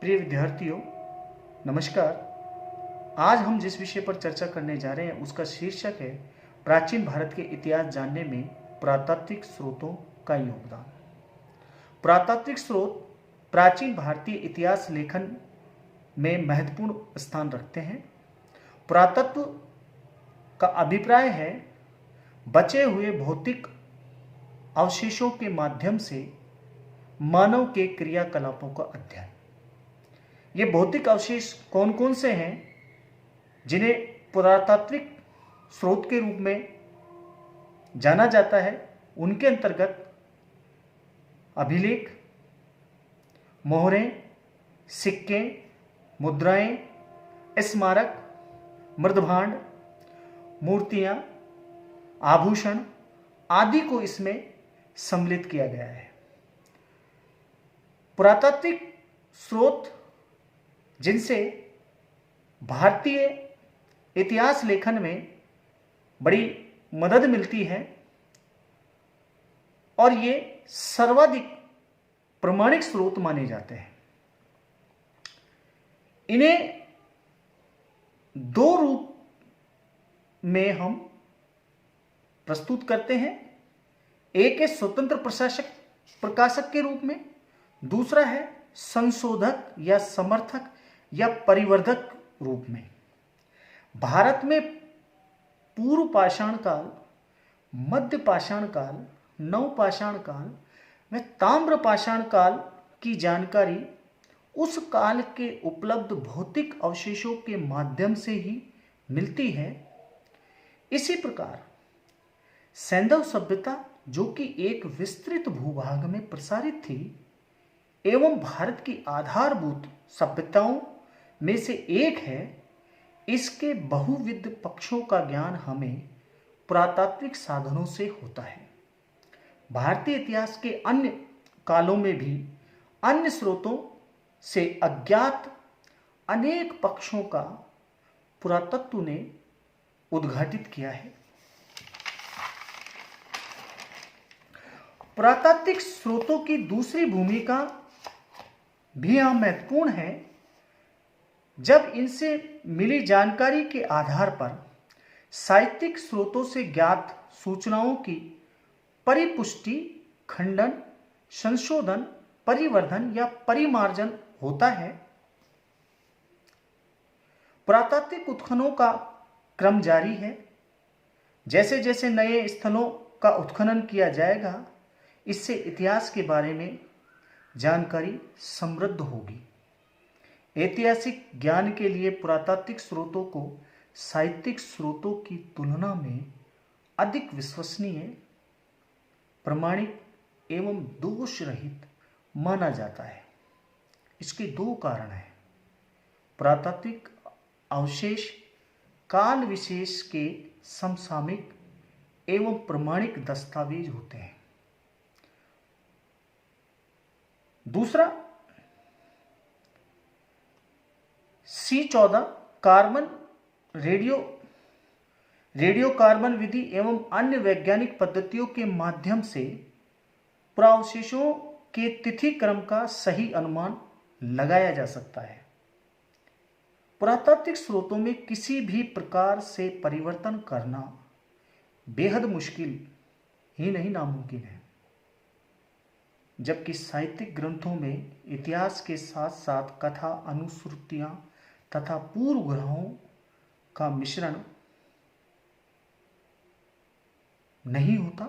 प्रिय विद्यार्थियों, नमस्कार। आज हम जिस विषय पर चर्चा करने जा रहे हैं उसका शीर्षक है प्राचीन भारत के इतिहास जानने में पुरातात्विक स्रोतों का योगदान। पुरातात्विक स्रोत प्राचीन भारतीय इतिहास लेखन में महत्वपूर्ण स्थान रखते हैं। पुरातत्व का अभिप्राय है बचे हुए भौतिक अवशेषों के माध्यम से मानव के क्रियाकलापों का अध्ययन। ये भौतिक अवशेष कौन कौन से हैं जिन्हें पुरातात्विक स्रोत के रूप में जाना जाता है? उनके अंतर्गत अभिलेख, मोहरें, सिक्के, मुद्राएं, स्मारक, मृदभांड, मूर्तियां, आभूषण आदि को इसमें सम्मिलित किया गया है। पुरातात्विक स्रोत जिनसे भारतीय इतिहास लेखन में बड़ी मदद मिलती है और ये सर्वाधिक प्रमाणिक स्रोत माने जाते हैं। इन्हें दो रूप में हम प्रस्तुत करते हैं। एक है स्वतंत्र प्रकाशक के रूप में, दूसरा है संशोधक या समर्थक या परिवर्धक रूप में। भारत में पूर्व पाषाण काल, मध्य पाषाण काल, नवपाषाण काल व ताम्र पाषाण काल की जानकारी उस काल के उपलब्ध भौतिक अवशेषों के माध्यम से ही मिलती है। इसी प्रकार सैंधव सभ्यता, जो कि एक विस्तृत भूभाग में प्रसारित थी एवं भारत की आधारभूत सभ्यताओं में से एक है, इसके बहुविध पक्षों का ज्ञान हमें पुरातात्विक साधनों से होता है। भारतीय इतिहास के अन्य कालों में भी अन्य स्रोतों से अज्ञात अनेक पक्षों का पुरातत्व ने उद्घाटित किया है। पुरातात्विक स्रोतों की दूसरी भूमिका भी यहाँ महत्वपूर्ण है। जब इनसे मिली जानकारी के आधार पर साहित्यिक स्रोतों से ज्ञात सूचनाओं की परिपुष्टि, खंडन, संशोधन, परिवर्धन या परिमार्जन होता है। पुरातात्विक उत्खननों का क्रम जारी है। जैसे जैसे नए स्थलों का उत्खनन किया जाएगा, इससे इतिहास के बारे में जानकारी समृद्ध होगी। ऐतिहासिक ज्ञान के लिए पुरातात्विक स्रोतों को साहित्यिक स्रोतों की तुलना में अधिक विश्वसनीय, प्रमाणिक एवं दोष रहित माना जाता है। इसके दो कारण हैं। पुरातात्विक अवशेष काल विशेष के समसामयिक एवं प्रमाणिक दस्तावेज होते हैं। दूसरा, C14 कार्बन रेडियो कार्बन विधि एवं अन्य वैज्ञानिक पद्धतियों के माध्यम से पुरावशेषों के तिथि क्रम का सही अनुमान लगाया जा सकता है। पुरातात्विक स्रोतों में किसी भी प्रकार से परिवर्तन करना बेहद मुश्किल ही नहीं, नामुमकिन है। जबकि साहित्यिक ग्रंथों में इतिहास के साथ साथ कथा, अनुश्रुतियां तथा पूर्वग्रहों का मिश्रण नहीं होता,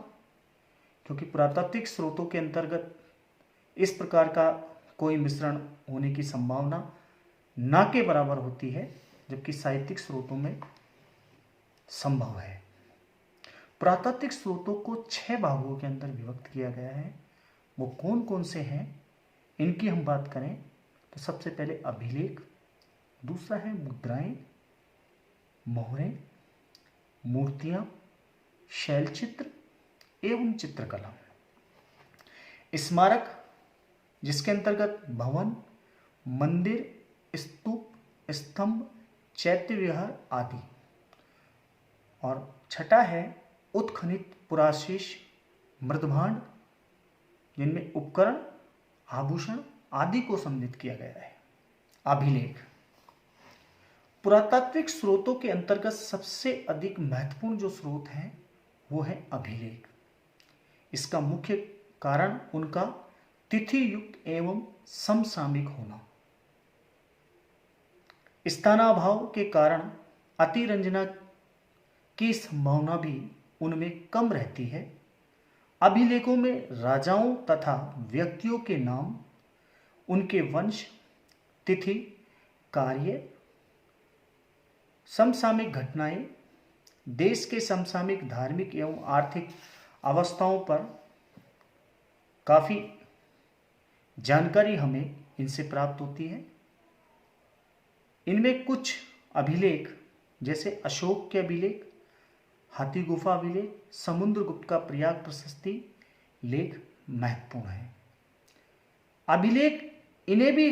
क्योंकि पुरातात्विक स्रोतों के अंतर्गत इस प्रकार का कोई मिश्रण होने की संभावना ना के बराबर होती है, जबकि साहित्यिक स्रोतों में संभव है। पुरातात्विक स्रोतों को 6 भागों के अंदर विभक्त किया गया है। वो कौन कौन से हैं, इनकी हम बात करें तो सबसे पहले अभिलेख, दूसरा है मुद्राएं, मोहरें, मूर्तियां, शैलचित्र एवं चित्रकला। स्मारक, जिसके अंतर्गत भवन, मंदिर, स्तूप, स्तंभ, चैत्य विहार आदि। और छठा है उत्खनित पुराशेष, मृदभांड, जिनमें उपकरण, आभूषण आदि को सम्मिलित किया गया है। अभिलेख पुरातात्विक स्रोतों के अंतर्गत सबसे अधिक महत्वपूर्ण जो स्रोत है वो है अभिलेख। इसका मुख्य कारण उनका तिथि युक्त एवं समसामयिक होना। स्थानाभाव के कारण अतिरंजना की संभावना भी उनमें कम रहती है। अभिलेखों में राजाओं तथा व्यक्तियों के नाम, उनके वंश, तिथि, कार्य, समसामयिक घटनाएं, देश के समसामयिक धार्मिक एवं आर्थिक अवस्थाओं पर काफ़ी जानकारी हमें इनसे प्राप्त होती है। इनमें कुछ अभिलेख जैसे अशोक के अभिलेख, हाथी गुफा अभिलेख, समुद्रगुप्त का प्रयाग प्रशस्ति लेख महत्वपूर्ण है। अभिलेख इन्हें भी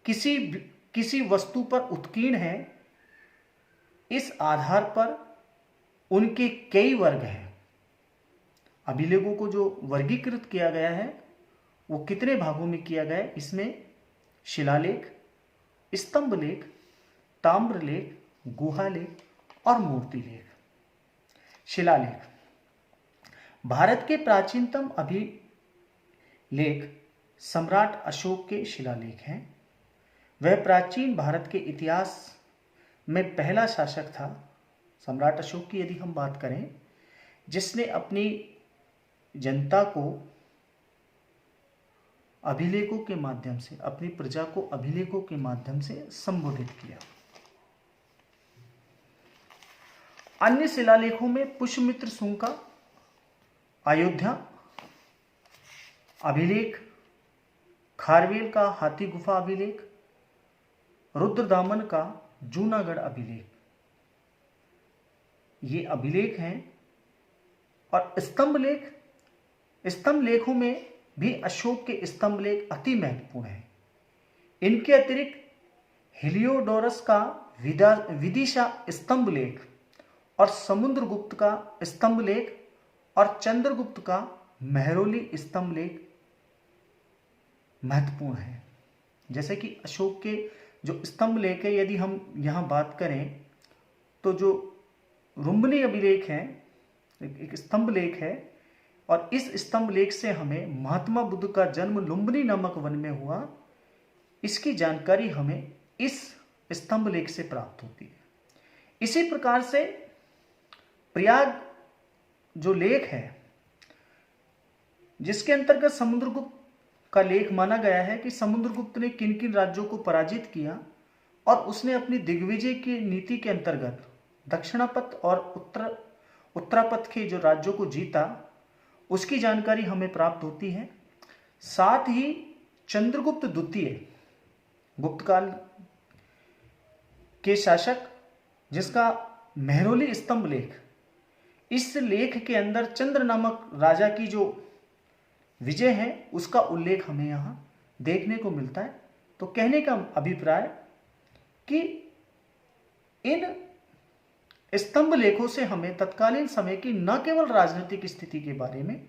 किसी वस्तु पर उत्कीर्ण है, इस आधार पर उनके कई वर्ग हैं। अभिलेखों को जो वर्गीकृत किया गया है वो कितने भागों में किया गया है? इसमें शिलालेख, स्तंभलेख, ताम्रलेख, गुहालेख और मूर्तिलेख। शिलालेख भारत के प्राचीनतम अभिलेख सम्राट अशोक के शिलालेख हैं। वह प्राचीन भारत के इतिहास में पहला शासक था, सम्राट अशोक की यदि हम बात करें, जिसने अपनी जनता को अभिलेखों के माध्यम से, अपनी प्रजा को अभिलेखों के माध्यम से संबोधित किया। अन्य शिलालेखों में पुष्यमित्र सुंग का अयोध्या अभिलेख, खारवेल का हाथी गुफा अभिलेख, रुद्रदामन का जूनागढ़ अभिलेख, ये अभिलेख हैं। और स्तंभलेख, स्तंभलेखों में भी अशोक के स्तंभलेख अति महत्वपूर्ण हैं। इनके अतिरिक्त हेलियोडोरस का विदिशा स्तंभलेख और समुद्रगुप्त का स्तंभलेख और चंद्रगुप्त का मेहरौली स्तंभलेख महत्वपूर्ण है। जैसे कि अशोक के जो स्तंभलेख है, यदि हम यहाँ बात करें तो जो रुम्बनी अभिलेख है, एक स्तंभलेख है, और इस स्तंभलेख से हमें महात्मा बुद्ध का जन्म लुम्बिनी नामक वन में हुआ, इसकी जानकारी हमें इस स्तंभलेख से प्राप्त होती है। इसी प्रकार से प्रयाग जो लेख है, जिसके अंतर्गत समुद्रगुप्त का लेख माना गया है कि समुद्रगुप्त ने किन किन राज्यों को पराजित किया और उसने अपनी दिग्विजय की नीति के अंतर्गत दक्षिणापथ और उत्तरापथ के जो राज्यों को जीता, उसकी जानकारी हमें प्राप्त होती है। साथ ही चंद्रगुप्त द्वितीय, गुप्त काल के शासक, जिसका मेहरौली स्तंभ लेख, इस लेख के अंदर चंद्र नामक राजा की जो विजय है उसका उल्लेख हमें यहाँ देखने को मिलता है। तो कहने का अभिप्राय कि इन स्तंभ लेखों से हमें तत्कालीन समय की न केवल राजनीतिक स्थिति के बारे में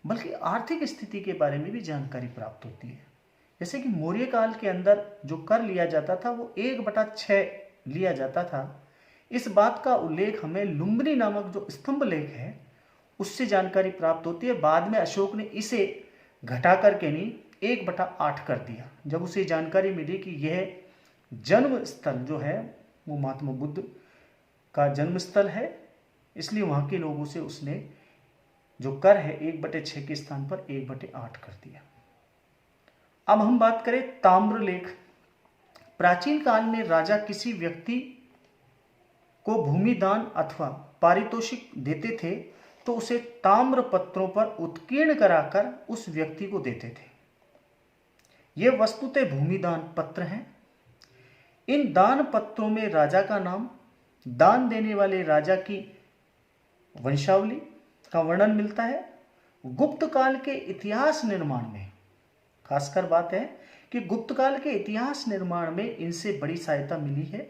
बल्कि आर्थिक स्थिति के बारे में भी जानकारी प्राप्त होती है। जैसे कि मौर्य काल के अंदर जो कर लिया जाता था वो 1/6 लिया जाता था। इस बात का उल्लेख हमें लुम्बिनी नामक जो स्तंभ लेख है उससे जानकारी प्राप्त होती है। बाद में अशोक ने इसे घटा करके नहीं 1/8 कर दिया, जब उसे जानकारी मिली कि यह जन्म स्थल जो है वो महात्मा बुद्ध का जन्म स्थल है, इसलिए वहाँ के लोगों से उसने जो कर है 1/6 के स्थान पर 1/8 कर दिया। अब हम बात करें ताम्रलेख। प्राचीन काल में राजा किसी व्यक्ति को भूमि दान अथवा पारितोषिक देते थे तो उसे ताम्र पत्रों पर उत्कीर्ण कराकर उस व्यक्ति को देते थे। ये वस्तुतः भूमि दान पत्र हैं। इन दान पत्रों में राजा का नाम, दान देने वाले राजा की वंशावली का वर्णन मिलता है। गुप्त काल के इतिहास निर्माण में खासकर बात है कि गुप्त काल के इतिहास निर्माण में इनसे बड़ी सहायता मिली है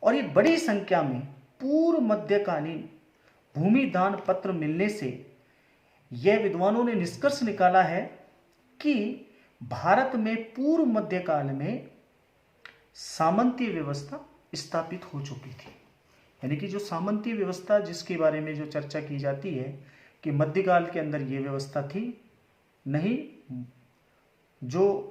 और ये बड़ी संख्या में पूर्व मध्यकालीन भूमि दान पत्र मिलने से यह विद्वानों ने निष्कर्ष निकाला है कि भारत में पूर्व मध्यकाल में सामंतीय व्यवस्था स्थापित हो चुकी थी। यानी कि जो सामंतीय व्यवस्था जिसके बारे में जो चर्चा की जाती है कि मध्यकाल के अंदर ये व्यवस्था थी नहीं, जो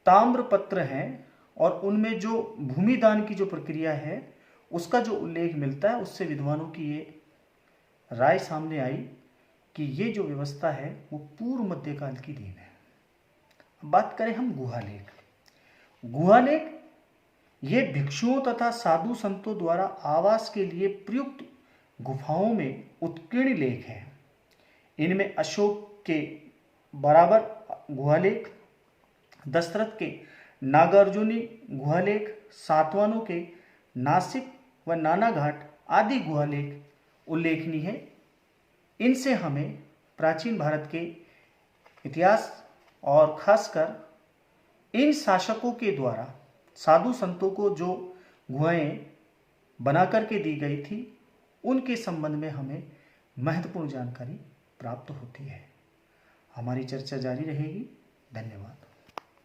ताम्रपत्र हैं और उनमें जो भूमिदान की जो प्रक्रिया है उसका जो उल्लेख मिलता है, उससे विद्वानों की ये राय सामने आई कि ये जो व्यवस्था है वो पूर्व मध्यकाल की देन है। अब बात करें हम गुहालेख। गुहालेख ये भिक्षुओं तथा साधु संतों द्वारा आवास के लिए प्रयुक्त गुफाओं में उत्कीर्ण लेख हैं। इनमें अशोक के बराबर गुहालेख, दशरथ के नागार्जुनी गुहालेख, सातवाहनों के नासिक व नानाघाट आदि गुहालेख उल्लेखनीय है। इनसे हमें प्राचीन भारत के इतिहास और खासकर इन शासकों के द्वारा साधु संतों को जो गुहाएं बना करके दी गई थी उनके संबंध में हमें महत्वपूर्ण जानकारी प्राप्त होती है। हमारी चर्चा जारी रहेगी। धन्यवाद।